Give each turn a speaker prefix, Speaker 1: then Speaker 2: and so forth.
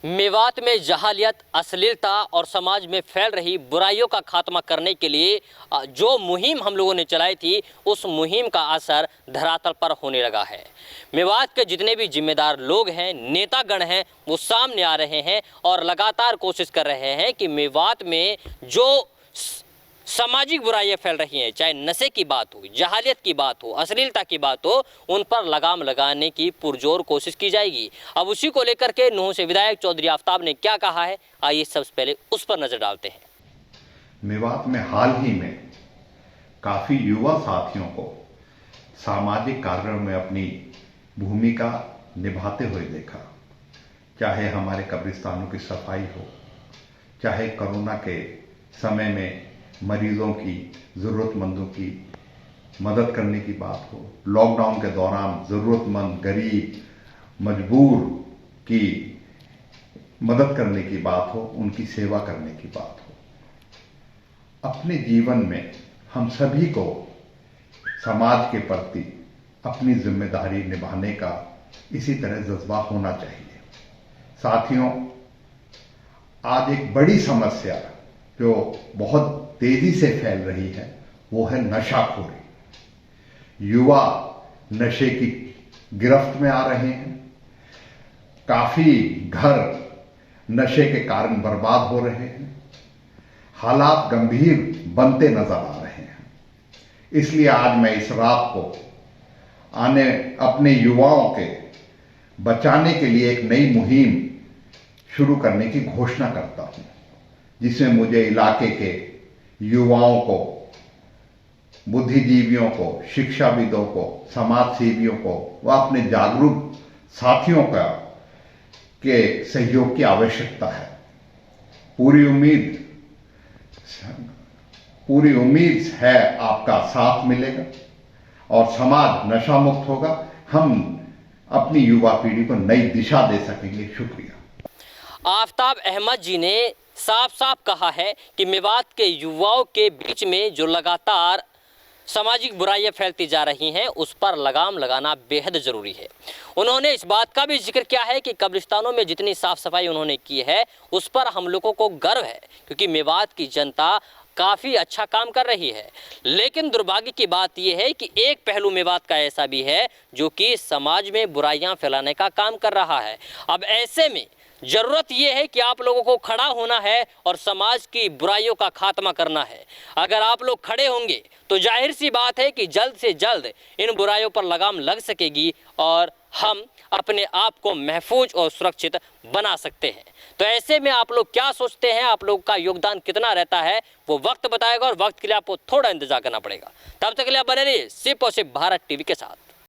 Speaker 1: मेवात में जहालियत, अश्लीलता और समाज में फैल रही बुराइयों का खात्मा करने के लिए जो मुहिम हम लोगों ने चलाई थी, उस मुहिम का असर धरातल पर होने लगा है। मेवात के जितने भी जिम्मेदार लोग हैं, नेतागण हैं, वो सामने आ रहे हैं और लगातार कोशिश कर रहे हैं कि मेवात में जो सामाजिक बुराइयां फैल रही हैं, चाहे नशे की बात हो, जहालियत की बात हो, अश्लीलता की बात हो, उन पर लगाम लगाने की पुरजोर कोशिश की जाएगी। अब उसी को लेकर के नुह से विधायक चौधरी आफ्ताब ने क्या कहा है, आइए सबसे पहले उस पर नजर डालते हैं।
Speaker 2: मेवात में हाल ही में काफी युवा साथियों को सामाजिक कार्यों में अपनी भूमिका निभाते हुए देखा। चाहे हमारे कब्रिस्तानों की सफाई हो, चाहे कोरोना के समय में मरीजों की, जरूरतमंदों की मदद करने की बात हो, लॉकडाउन के दौरान जरूरतमंद, गरीब, मजबूर की मदद करने की बात हो, उनकी सेवा करने की बात हो। अपने जीवन में हम सभी को समाज के प्रति अपनी जिम्मेदारी निभाने का इसी तरह जज्बा होना चाहिए। साथियों, आज एक बड़ी समस्या जो बहुत तेजी से फैल रही है, वो है नशाखोरी। युवा नशे की गिरफ्त में आ रहे हैं। काफी घर नशे के कारण बर्बाद हो रहे हैं। हालात गंभीर बनते नजर आ रहे हैं। इसलिए आज मैं इस रात को अपने युवाओं के बचाने के लिए एक नई मुहिम शुरू करने की घोषणा करता हूं, जिसमें मुझे इलाके के युवाओं को, बुद्धिजीवियों को, शिक्षाविदों को, समाज सेवियों को व अपने जागरूक साथियों के सहयोग की आवश्यकता है। पूरी उम्मीद है आपका साथ मिलेगा और समाज नशा मुक्त होगा। हम अपनी युवा पीढ़ी को नई दिशा दे सकेंगे। शुक्रिया।
Speaker 1: आफ्ताब अहमद जी ने साफ साफ कहा है कि मेवात के युवाओं के बीच में जो लगातार सामाजिक बुराइयां फैलती जा रही हैं, उस पर लगाम लगाना बेहद ज़रूरी है। उन्होंने इस बात का भी जिक्र किया है कि कब्रिस्तानों में जितनी साफ सफाई उन्होंने की है, उस पर हम लोगों को गर्व है, क्योंकि मेवात की जनता काफ़ी अच्छा काम कर रही है। लेकिन दुर्भाग्य की बात यह है कि एक पहलू मेवात का ऐसा भी है जो कि समाज में बुराइयां फैलाने का काम कर रहा है। अब ऐसे में जरूरत यह है कि आप लोगों को खड़ा होना है और समाज की बुराइयों का खात्मा करना है। अगर आप लोग खड़े होंगे तो जाहिर सी बात है कि जल्द से जल्द इन बुराइयों पर लगाम लग सकेगी और हम अपने आप को महफूज और सुरक्षित बना सकते हैं। तो ऐसे में आप लोग क्या सोचते हैं, आप लोग का योगदान कितना रहता है, वो वक्त बताएगा और वक्त के लिए आपको थोड़ा इंतजार करना पड़ेगा। तब तक के लिए बने रहिए सिर्फ और सिर्फ भारत टीवी के साथ।